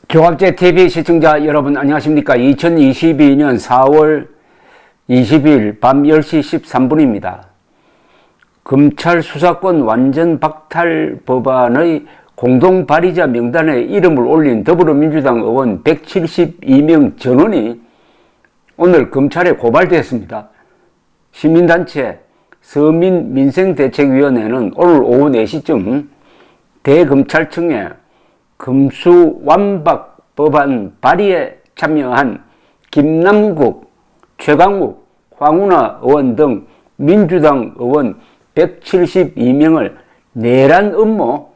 조갑제 TV 시청자 여러분 안녕하십니까? 2022년 4월 20일 밤 10시 13분입니다. 검찰 수사권 완전 박탈 법안의 공동 발의자 명단에 이름을 올린 더불어민주당 의원 172명 전원이 오늘 검찰에 고발됐습니다. 시민단체 서민민생대책위원회는 오늘 오후 4시쯤 대검찰청에 검수완박 법안 발의에 참여한 김남국, 최강욱, 황운하 의원 등 민주당 의원 172명을 내란 음모,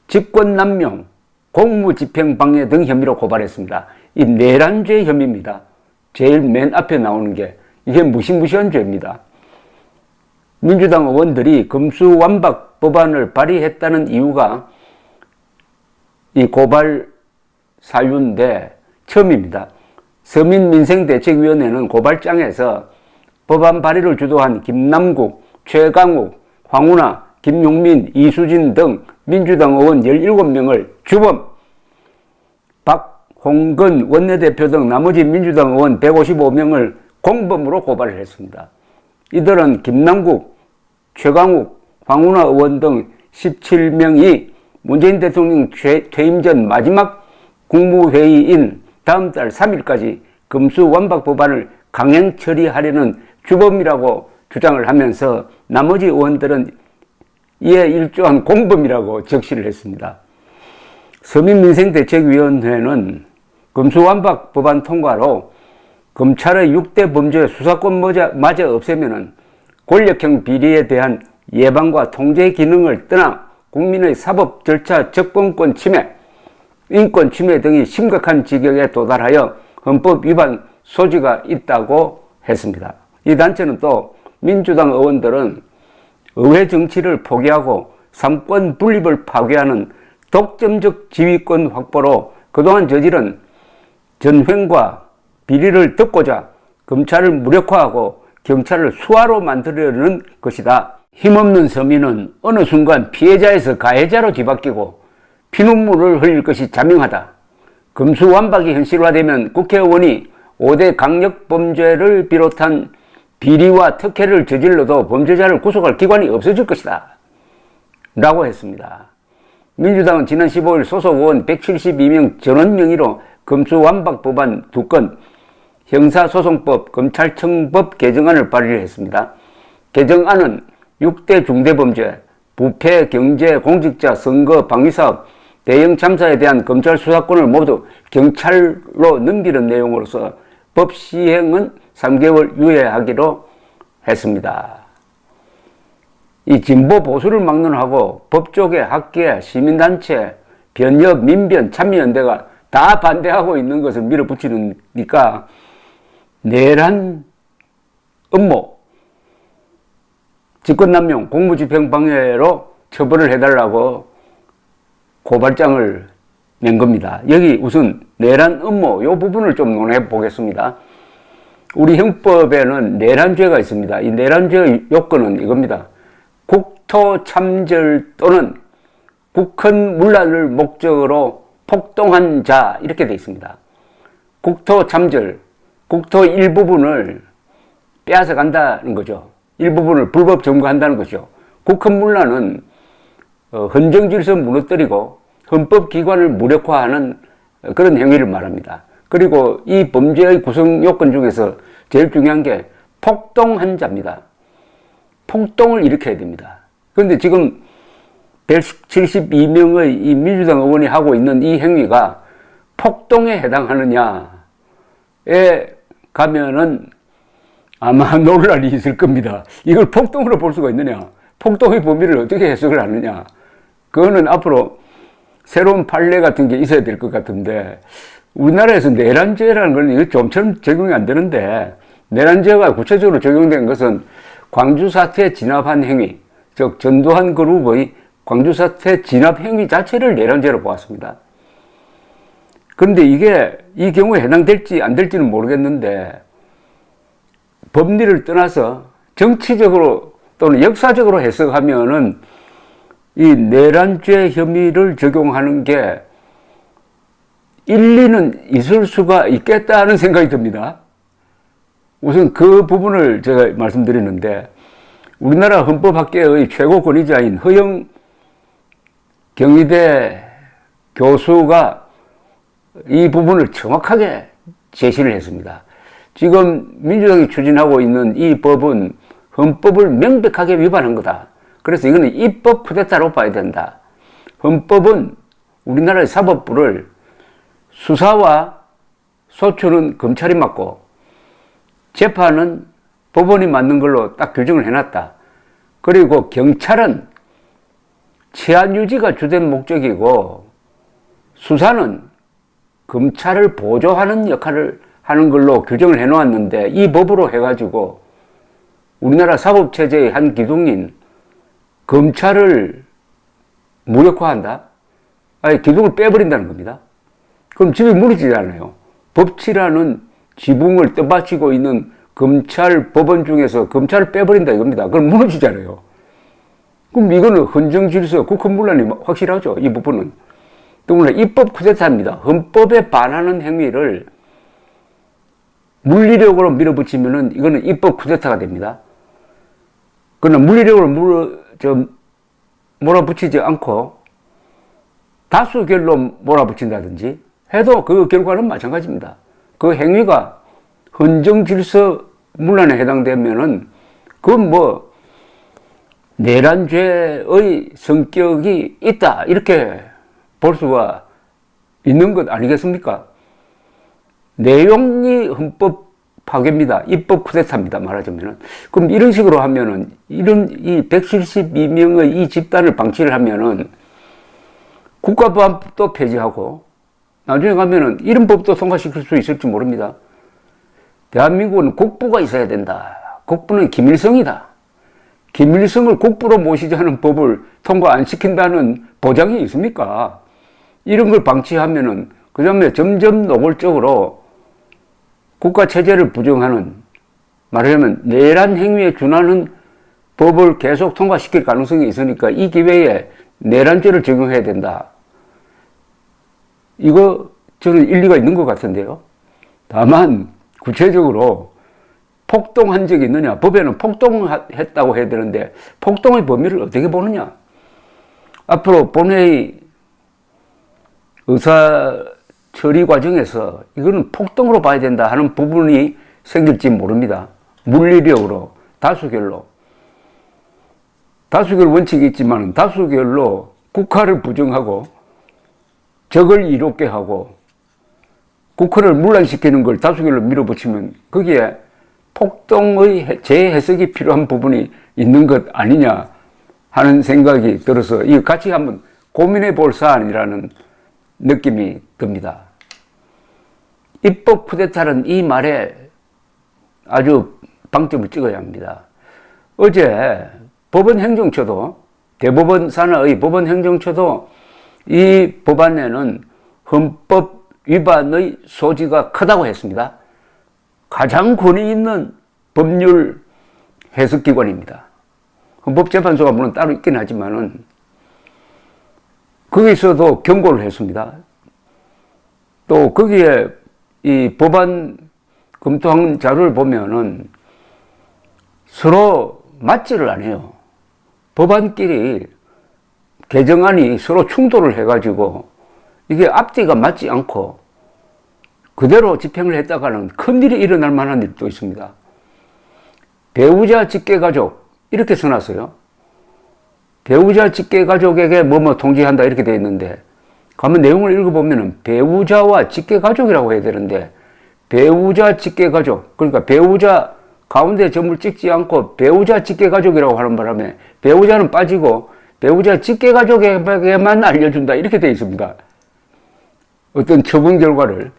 직권남용, 공무집행방해 등 혐의로 고발했습니다. 이 내란죄 혐의입니다. 제일 맨 앞에 나오는 게 이게 무시무시한 죄입니다. 민주당 의원들이 검수완박 법안을 발의했다는 이유가 이 고발 사유인데 처음입니다. 서민민생대책위원회는 고발장에서 법안 발의를 주도한 김남국, 최강욱, 황운하, 김용민, 이수진 등 민주당 의원 17명을 주범, 박홍근 원내대표 등 나머지 민주당 의원 155명을 공범으로 고발을 했습니다. 이들은 김남국, 최강욱, 황운하 의원 등 17명이 문재인 대통령 퇴임 전 마지막 국무회의인 다음 달 3일까지 검수완박 법안을 강행 처리하려는 주범이라고 주장을 하면서 나머지 의원들은 이에 일조한 공범이라고 적시를 했습니다. 서민민생대책위원회는 검수완박 법안 통과로 검찰의 6대 범죄 수사권마저 없애면은 권력형 비리에 대한 예방과 통제 기능을 떠나 국민의 사법 절차 접근권 침해, 인권 침해 등이 심각한 지경에 도달하여 헌법 위반 소지가 있다고 했습니다. 이 단체는 또 민주당 의원들은 의회 정치를 포기하고 삼권 분립을 파괴하는 독점적 지휘권 확보로 그동안 저지른 전횡과 비리를 덮고자 검찰을 무력화하고 경찰을 수하로 만들려는 것이다. 힘없는 서민은 어느 순간 피해자에서 가해자로 뒤바뀌고 피눈물을 흘릴 것이 자명하다. 검수완박이 현실화되면 국회의원이 5대 강력범죄를 비롯한 비리와 특혜를 저질러도 범죄자를 구속할 기관이 없어질 것이다. 라고 했습니다. 민주당은 지난 15일 소속 의원 172명 전원 명의로 검수완박 법안 2건, 형사소송법, 검찰청법 개정안을 발의했습니다. 개정안은 6대 중대범죄, 부패, 경제, 공직자, 선거, 방위사업, 대형 참사에 대한 검찰 수사권을 모두 경찰로 넘기는 내용으로서 법 시행은 3개월 유예하기로 했습니다. 이 진보 보수를 막론하고 법조계, 학계, 시민단체, 변협, 민변, 참여연대가 다 반대하고 있는 것을 밀어붙이니까 내란 음모, 직권남용, 공무집행방해로 처벌을 해달라고 고발장을 낸 겁니다. 여기 우선 내란 음모 이 부분을 좀 논해 보겠습니다. 우리 형법에는 내란죄가 있습니다. 이 내란죄의 요건은 이겁니다. 국토참절 또는 국헌문란을 목적으로 폭동한 자 이렇게 되어 있습니다. 국토참절, 국토 일부분을 빼앗아 간다는 거죠. 일부분을 불법 점거한다는 것이죠. 국헌문란은 헌정질서 무너뜨리고 헌법기관을 무력화하는 그런 행위를 말합니다. 그리고 이 범죄의 구성 요건 중에서 제일 중요한 게 폭동한 자입니다. 폭동을 일으켜야 됩니다. 그런데 지금 172명의 이 민주당 의원이 하고 있는 이 행위가 폭동에 해당하느냐에 가면은 아마 논란이 있을 겁니다. 이걸 폭동으로 볼 수가 있느냐? 폭동의 범위를 어떻게 해석을 하느냐? 그거는 앞으로 새로운 판례 같은 게 있어야 될 것 같은데, 우리나라에서 내란죄라는 건 이거 좀처럼 적용이 안 되는데, 내란죄가 구체적으로 적용된 것은 광주사태 진압한 행위, 즉 전두환 그룹의 광주사태 진압 행위 자체를 내란죄로 보았습니다. 그런데 이게 이 경우에 해당될지 안 될지는 모르겠는데, 법리를 떠나서 정치적으로 또는 역사적으로 해석하면은 이 내란죄 혐의를 적용하는 게 일리는 있을 수가 있겠다 하는 생각이 듭니다. 우선 그 부분을 제가 말씀드리는데, 우리나라 헌법학계의 최고 권위자인 허영 경희대 교수가 이 부분을 정확하게 제시를 했습니다. 지금 민주당이 추진하고 있는 이 법은 헌법을 명백하게 위반한 거다. 그래서 이거는 입법 쿠데타로 봐야 된다. 헌법은 우리나라의 사법부를 수사와 소추는 검찰이 맡고 재판은 법원이 맡는 걸로 딱 규정을 해놨다. 그리고 경찰은 치안 유지가 주된 목적이고 수사는 검찰을 보조하는 역할을 하는 걸로 규정을 해놓았는데, 이 법으로 해가지고 우리나라 사법체제의 한 기둥인 검찰을 무력화한다? 아니, 기둥을 빼버린다는 겁니다. 그럼 집이 무너지잖아요. 법치라는 지붕을 떠받치고 있는 검찰 법원 중에서 검찰을 빼버린다 이겁니다. 그럼 무너지잖아요. 그럼 이거는 헌정질서, 국헌문란이 확실하죠. 이 부분은. 또한 입법 쿠데타입니다. 헌법에 반하는 행위를 물리력으로 밀어붙이면은 이거는 입법 쿠데타가 됩니다. 그러나 물리력으로 몰아붙이지 않고 다수결로 몰아붙인다든지 해도 그 결과는 마찬가지입니다. 그 행위가 헌정질서 문란에 해당되면은 그건 뭐 내란죄의 성격이 있다 이렇게 볼 수가 있는 것 아니겠습니까? 내용이 헌법 파괴입니다. 입법 쿠데타입니다. 말하자면은. 그럼 이런 식으로 하면은, 이런 이 172명의 이 집단을 방치를 하면은 국가보안법도 폐지하고 나중에 가면은 이런 법도 통과시킬 수 있을지 모릅니다. 대한민국은 국부가 있어야 된다. 국부는 김일성이다. 김일성을 국부로 모시자는 법을 통과 안 시킨다는 보장이 있습니까? 이런 걸 방치하면은 그 다음에 점점 노골적으로 국가체제를 부정하는, 말하자면 내란 행위에 준하는 법을 계속 통과시킬 가능성이 있으니까 이 기회에 내란죄를 적용해야 된다. 이거 저는 일리가 있는 것 같은데요. 다만 구체적으로 폭동한 적이 있느냐. 법에는 폭동했다고 해야 되는데 폭동의 범위를 어떻게 보느냐. 앞으로 본회의 의사 처리 과정에서 이거는 폭동으로 봐야 된다 하는 부분이 생길지 모릅니다. 물리력으로, 다수결로. 다수결 원칙이 있지만 다수결로 국가를 부정하고 적을 이롭게 하고 국가를 문란시키는 걸 다수결로 밀어붙이면 거기에 폭동의 재해석이 필요한 부분이 있는 것 아니냐 하는 생각이 들어서 이거 같이 한번 고민해 볼 사안이라는 느낌이 듭니다. 입법 쿠데타는 이 말에 아주 방점을 찍어야 합니다. 어제 법원행정처도, 대법원 산하의 법원행정처도 이 법안에는 헌법 위반의 소지가 크다고 했습니다. 가장 권위 있는 법률 해석기관입니다. 헌법재판소가 물론 따로 있긴 하지만은 거기서도 경고를 했습니다. 또 거기에 이 법안 검토한 자료를 보면은 서로 맞지를 않아요. 법안끼리 개정안이 서로 충돌을 해가지고 이게 앞뒤가 맞지 않고 그대로 집행을 했다가는 큰일이 일어날 만한 일도 있습니다. 배우자 직계가족 이렇게 써놨어요. 배우자 직계가족에게 뭐뭐 통지한다 이렇게 되어 있는데 가면 내용을 읽어보면 배우자와 직계가족이라고 해야 되는데 배우자 직계가족, 그러니까 배우자 가운데 점을 찍지 않고 배우자 직계가족이라고 하는 바람에 배우자는 빠지고 배우자 직계가족에게만 알려준다 이렇게 되어 있습니다. 어떤 처분 결과를.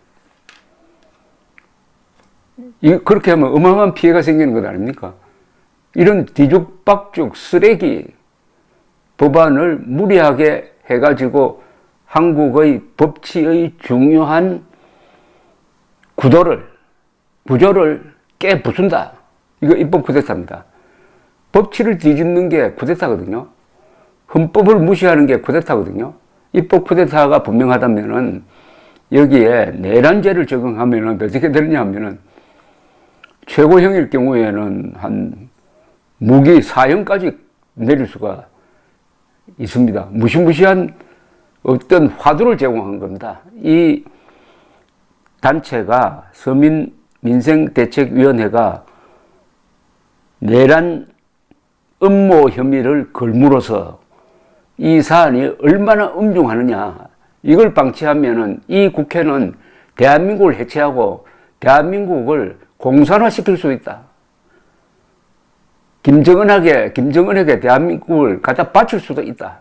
그렇게 하면 어마어마한 피해가 생기는 것 아닙니까? 이런 뒤죽박죽 쓰레기 법안을 무리하게 해가지고 한국의 법치의 중요한 구조를 깨부순다. 이거 입법 쿠데타입니다. 법치를 뒤집는 게 쿠데타거든요. 헌법을 무시하는 게 쿠데타거든요. 입법 쿠데타가 분명하다면은 여기에 내란죄를 적용하면은 어떻게 되느냐 하면은 최고형일 경우에는 한 무기 사형까지 내릴 수가 있습니다. 무시무시한 어떤 화두를 제공한 겁니다. 이 단체가 서민민생대책위원회가 내란 음모 혐의를 걸므로써 이 사안이 얼마나 엄중하느냐, 이걸 방치하면은 이 국회는 대한민국을 해체하고 대한민국을 공산화시킬 수 있다. 김정은에게 대한민국을 갖다 바칠 수도 있다.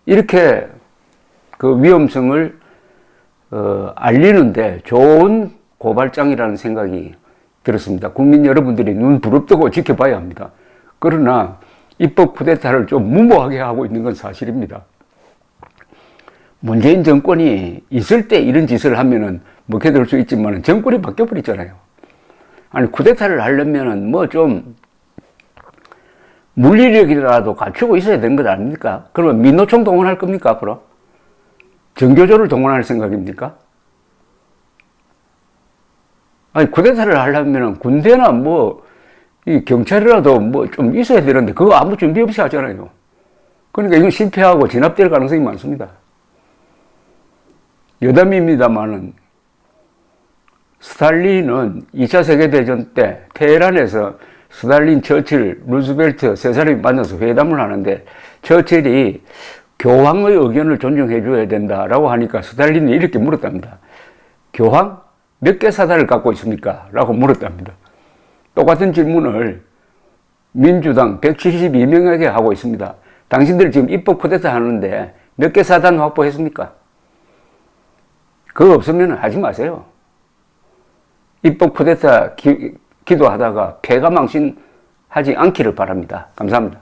이렇게 그 위험성을 알리는데 좋은 고발장이라는 생각이 들었습니다. 국민 여러분들이 눈 부릅뜨고 지켜봐야 합니다. 그러나 입법 쿠데타를 좀 무모하게 하고 있는 건 사실입니다. 문재인 정권이 있을 때 이런 짓을 하면은 먹혀들 수 있지만 정권이 바뀌어버렸잖아요. 아니, 쿠데타를 하려면은 뭐 좀 물리력이라도 갖추고 있어야 되는 것 아닙니까? 그러면 민노총 동원할 겁니까, 앞으로? 정교조를 동원할 생각입니까? 아니, 쿠데타를 하려면은 군대나 뭐, 이 경찰이라도 뭐 좀 있어야 되는데, 그거 아무 준비 없이 하잖아요. 그러니까 이건 실패하고 진압될 가능성이 많습니다. 여담입니다만은, 스탈린은 2차 세계대전 때 테헤란에서 스탈린, 처칠, 루즈벨트 세 사람이 만나서 회담을 하는데 처칠이 교황의 의견을 존중해 줘야 된다라고 하니까 스탈린이 이렇게 물었답니다. 교황? 몇 개 사단을 갖고 있습니까? 라고 물었답니다. 똑같은 질문을 민주당 172명에게 하고 있습니다. 당신들 지금 입법 쿠데타 하는데 몇 개 사단 확보했습니까? 그거 없으면 하지 마세요. 입법 쿠데타 기도하다가 폐가 망신하지 않기를 바랍니다. 감사합니다.